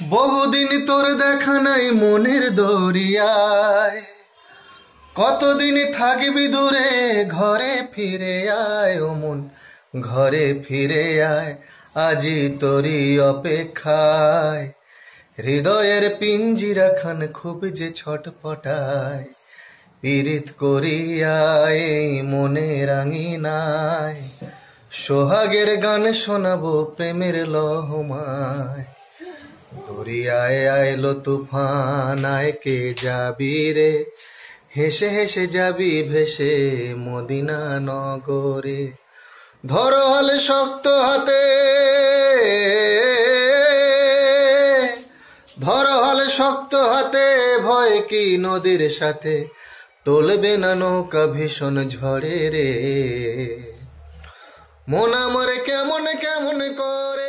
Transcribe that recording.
বহুদিন তোর দেখা নাই মনের দরিয়ায়, কতদিন থাকবি দূরে, ঘরে ফিরে আয় ও মন, ঘরে ফিরে আয়, আজি তোরই অপেক্ষায়। হৃদয়ের পিঞ্জিরা খান খুব যে ছটপটায়, পীড়িত করিয়া এই মনে রাঙিনায়, সোহাগের গান শোনাবো প্রেমের লহমায়। দরিয়ায় আইলো তুফান, আয় কে যাবি রে, হেসে হেসে যাবি ভেসে মদিনা নগরে। ধরো হলে শক্ত হাতে, ধরো হলে শক্ত হাতে, ভয় কি নদীর সাথে, টলবে না নৌকা ভীষণ ঝড়ে রে। মন আমার কেমন কেমন করে